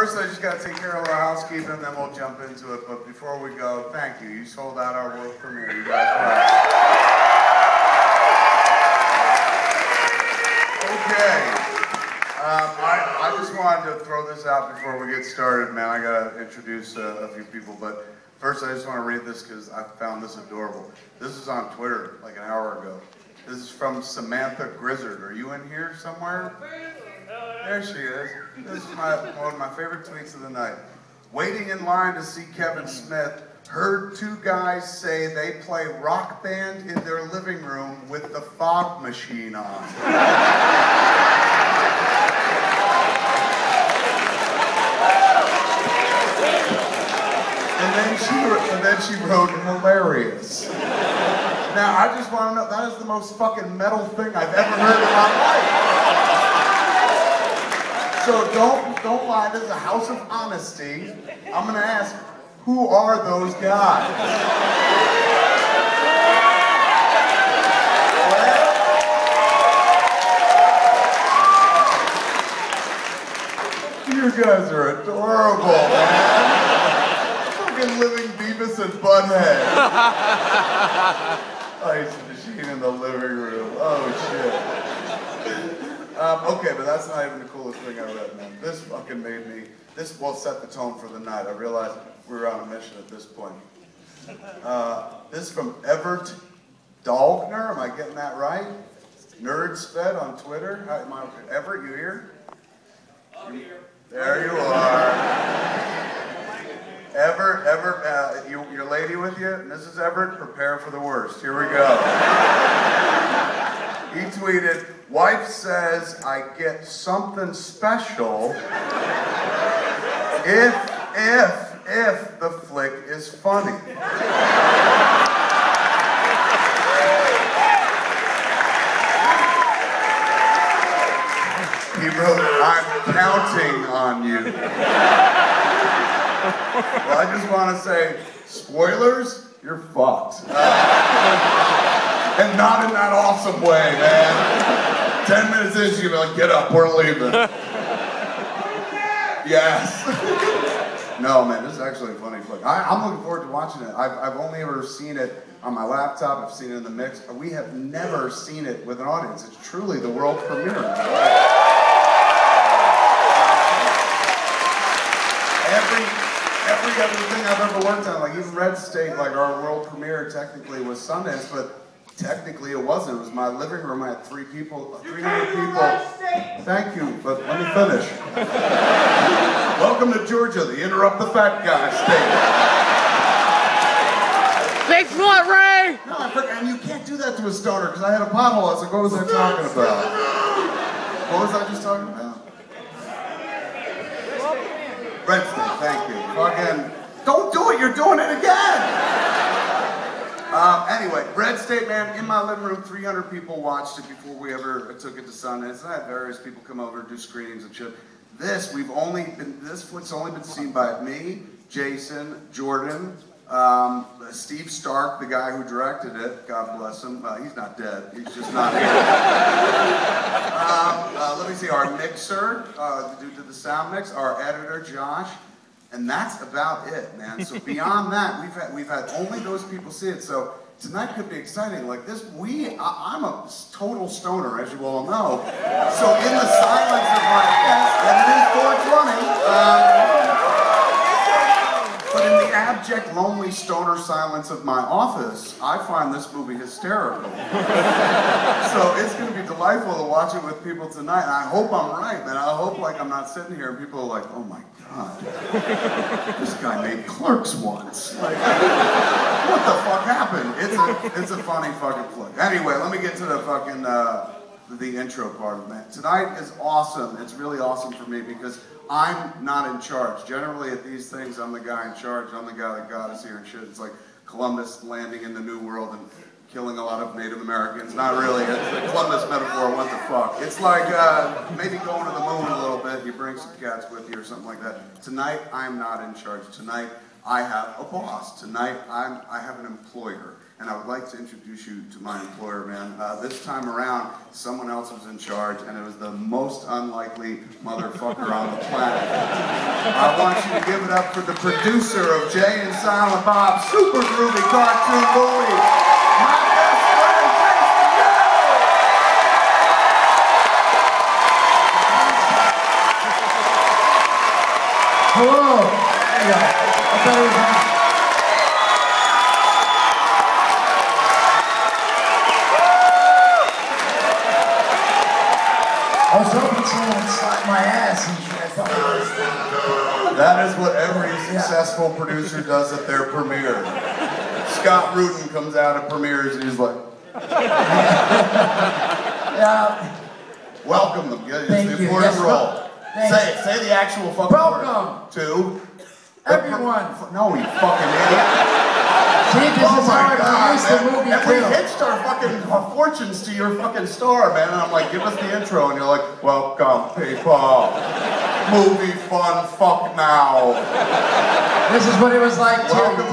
First, I just got to take care of our housekeeping, and then we'll jump into it. But before we go, thank you. You sold out our world premiere. You guys rock. Okay. I just wanted to throw this out before we get started, man. I got to introduce a few people. But first, I just want to read this because I found this adorable. This is on Twitter like an hour ago. This is from Samantha Grizzard. Are you in here somewhere? There she is. This is one of my favorite tweets of the night. Waiting in line to see Kevin Smith, heard two guys say they play Rock Band in their living room with the fog machine on. And then she wrote hilarious. Now I just want to know, that is the most fucking metal thing I've ever heard in my life. So don't lie, this is a house of honesty. I'm gonna ask, who are those guys? You guys are adorable, man. Fucking living Beavis and Butthead. Ice machine in the living room. Oh shit. Okay, but that's not even the coolest thing I read, man. This fucking made me, this will set the tone for the night. I realized we were on a mission at this point. This is from Everett Dalgner, am I getting that right? Nerdsfed on Twitter. Hi, Everett, you here? I'm here. There you are. Everett, your lady with you? Mrs. Everett, prepare for the worst. Here we go. He tweeted, wife says I get something special if the flick is funny. He wrote, I'm counting on you. Well, I just want to say, spoilers, you're fucked. And not in that awesome way, man. 10 minutes in, you're like, get up, we're leaving. Yes. No, man, this is actually a funny flick. I'm looking forward to watching it. I've only ever seen it on my laptop. I've seen it in the mix. We have never seen it with an audience. It's truly the world premiere. Every other thing I've ever worked on, like even Red State, like our world premiere technically was Sundance, but technically it wasn't. It was my living room. I had 300 people. Thank you, but let me finish. Welcome to Georgia, the interrupt the fat guy state. Big foot, Ray! No, and you can't do that to a stoner, because I had a pothole. I was like, what was I talking about? What was I just talking about? Red State, thank you. Fucking, don't do it, you're doing it again! Anyway, Red State, man, in my living room, 300 people watched it before we ever took it to Sundance. And I had various people come over and do screenings and shit. This flick's only been seen by me, Jason, Jordan, Steve Stark, the guy who directed it, God bless him. He's not dead, he's just not here. Let me see, our mixer, the dude did the sound mix, our editor, Josh, and that's about it, man. So beyond that, we've had only those people see it, so tonight could be exciting. Like this, I'm a total stoner, as you all know, so in the silence of my guest, and it is 420, but in the abject, lonely stoner silence of my office, I find this movie hysterical. So it's going to be delightful to watch it with people tonight, and I hope I'm right, man. I hope like I'm not sitting here and people are like, oh my God, this guy made Clerks once. Like, what the fuck happened? It's a funny fucking flick. Anyway, let me get to the fucking, the intro part of it. Tonight is awesome. It's really awesome for me because I'm not in charge. Generally at these things, I'm the guy in charge. I'm the guy that got us here and shit. It's like Columbus landing in the New World and killing a lot of Native Americans. Not really. It's the Columbus metaphor, what the fuck. It's like maybe going to the moon a little bit. You bring some cats with you or something like that. Tonight, I'm not in charge. Tonight, I have a boss. Tonight, I have an employer. and I would like to introduce you to my employer, man. This time around, someone else was in charge, and it was the most unlikely motherfucker on the planet. I want you to give it up for the producer of Jay and Silent Bob Super Groovy Cartoon Movie, my best friend, Hello. There you go. I thought it was I was hoping someone would slap my ass and shit. I thought it was That is what every successful producer does at their premiere. Scott Rudin comes out at premieres and he's like, welcome them. It's Thank the you. important Yes, role. Say the actual fucking welcome word. To everyone. No, you fucking idiot. See, this is how I produced the movie and too. we hitched our fucking fortunes to your fucking star, man. And I'm like, give us the intro, and you're like, welcome, people. Movie fun, fuck now. This is what it was like too. Welcome to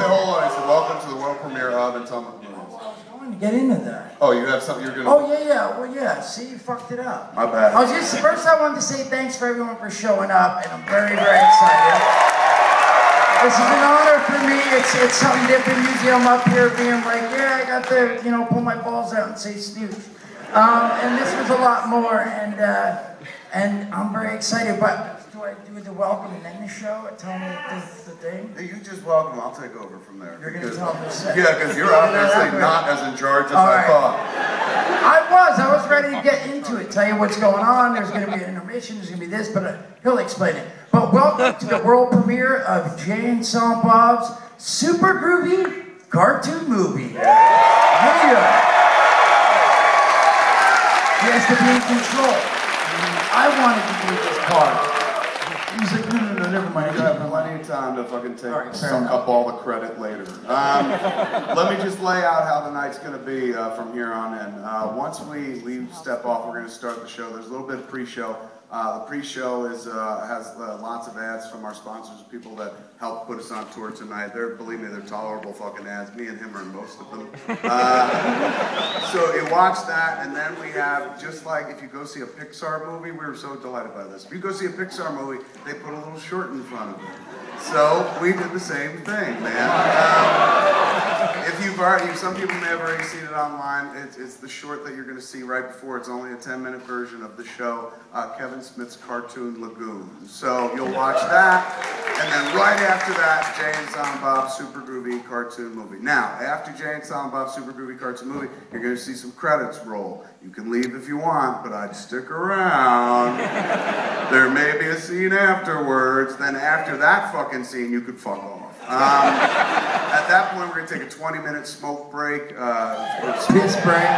welcome to the world premiere of Atomic Movies. I was going to get into that. Oh, you have something you're gonna. Oh yeah. Well, yeah. See, you fucked it up. My bad. First I wanted to say thanks for everyone for showing up, and I'm very, very excited. This is an honor for me. It's something different. Usually I'm up here being like, yeah, I got to, pull my balls out and say snooch. And this was a lot more, and I'm very excited. But do I do the welcome and then the show? Tell me the thing. Hey, you just welcome. I'll take over from there. You're gonna tell me to say. Yeah, because you're obviously not as in charge as I thought. I was ready to get into it. Tell you what's going on. There's going to be an intermission. There's going to be this, but he'll explain it. But welcome to the world premiere of Jay and Silent Bob's Super Groovy Cartoon Movie. Yeah. He has to be in control. I wanted to do this part. He was like, no, never mind. You have plenty of time to fucking suck up all the credit later. Let me just lay out how the night's going to be from here on in. Once we step off, we're going to start the show. There's a little bit of pre-show. The pre-show has lots of ads from our sponsors, people that helped put us on tour tonight. Believe me, they're tolerable fucking ads. Me and him are in most of them. So you watch that, and then we have, just like if you go see a Pixar movie, we were so delighted by this. If you go see a Pixar movie, they put a little short in front of it. So we did the same thing, man. Some people may have already seen it online. It's the short that you're going to see right before. It's only a 10-minute version of the show, Kevin Smith's Cartoon Lagoon. So you'll watch that, and then right after that, Jay and Silent Bob Super Groovy Cartoon Movie. Now, after Jay and Silent Bob Super Groovy Cartoon Movie, you're going to see some credits roll. You can leave if you want, but I'd stick around. There may be a scene afterwards. Then after that fucking scene, you could fuck off. At that point, we're going to take a 20-minute smoke break. Piss break.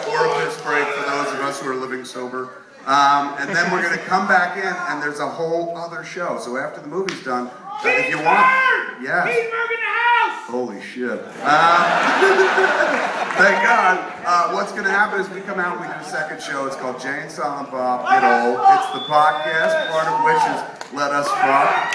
Or piss break for those of us who are living sober. And then we're going to come back in, and there's a whole other show. So after the movie's done, if you want... Yes. Petersburg in the house! Holy shit. Thank God. What's going to happen is we come out, we do a second show. It's called Jay and Silent Bob Get Old. It's the podcast, part of which is Let Us Fuck.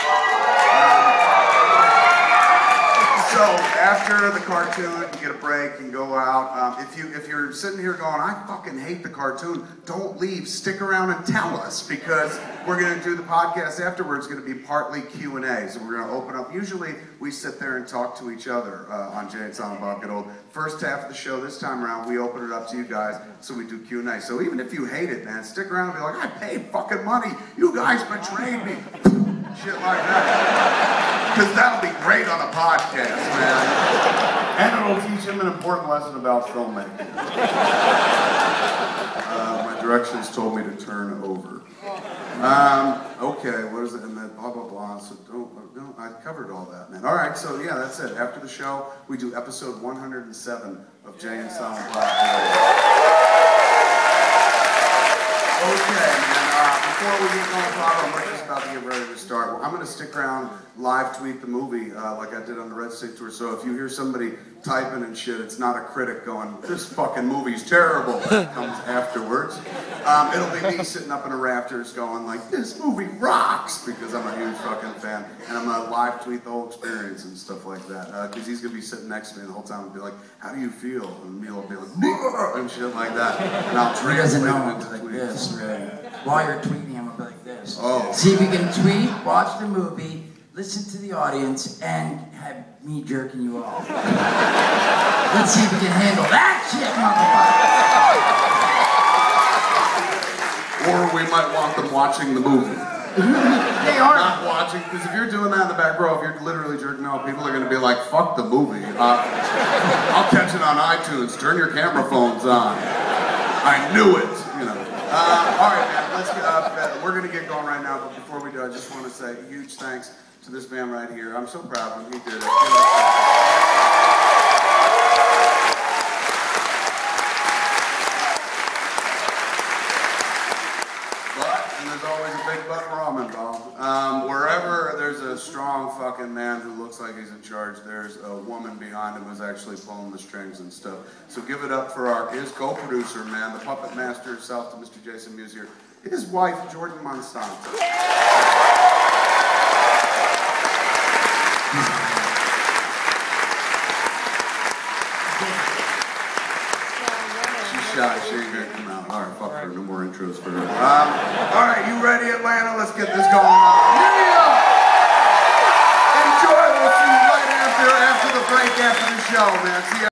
So after the cartoon, you get a break and go out. If you're sitting here going, I fucking hate the cartoon, don't leave. Stick around and tell us, because we're going to do the podcast afterwards. It's going to be partly Q&A. So we're going to open up. Usually we sit there and talk to each other on Jay and Silent Bob Get Old. First half of the show this time around, we open it up to you guys, so we do Q&A. So even if you hate it, man, stick around and be like, I paid fucking money. You guys betrayed me. Shit like that. Because that'll be great on a podcast, man. And it'll teach him an important lesson about filmmaking. My directions told me to turn over. Okay, what is it? And then blah, blah, blah. So don't, I covered all that, man. All right, so yeah, that's it. After the show, we do episode 107 of Jay and Silent Bob. Okay, man, before we get going, Bob, we're just about to get ready to start. I'm going to stick around, live tweet the movie like I did on the Red State Tour. So if you hear somebody typing and shit. It's not a critic going, this fucking movie's terrible. That comes afterwards. It'll be me sitting up in the rafters going like, this movie rocks, because I'm a huge fucking fan. And I'm gonna live tweet the whole experience and stuff like that. Because he's gonna be sitting next to me the whole time and be like, how do you feel? And Neil will be like, "Brr," and shit like that. And I'll translate it into like tweets. this, right? While you're tweeting, I'm gonna be like this. Oh. See if you can tweet, watch the movie, listen to the audience, and have me jerking you off. Let's see if we can handle that shit, motherfucker. Or we might want them watching the movie. They are Not watching, because if you're doing that in the back row, if you're literally jerking off, people are going to be like, fuck the movie. I'll catch it on iTunes. Turn your camera phones on. I knew it. You know. All right, man. Let's get. We're going to get going right now, but before we do, I just want to say a huge thanks to this man right here. I'm so proud of him. He did it. And there's always a big butt ramen involved. Wherever there's a strong fucking man who looks like he's in charge, there's a woman behind him who's actually pulling the strings and stuff. So give it up for his co-producer, man, the puppet master himself, to Mr. Jason Mewes here. His wife, Jordan Monsanto. She's shy, she ain't gonna come out. All right, fuck her, no more intros for her. All right, you ready, Atlanta? Let's get this going on. Yeah! Enjoy, we'll see you right after the break, after the show, man. See ya.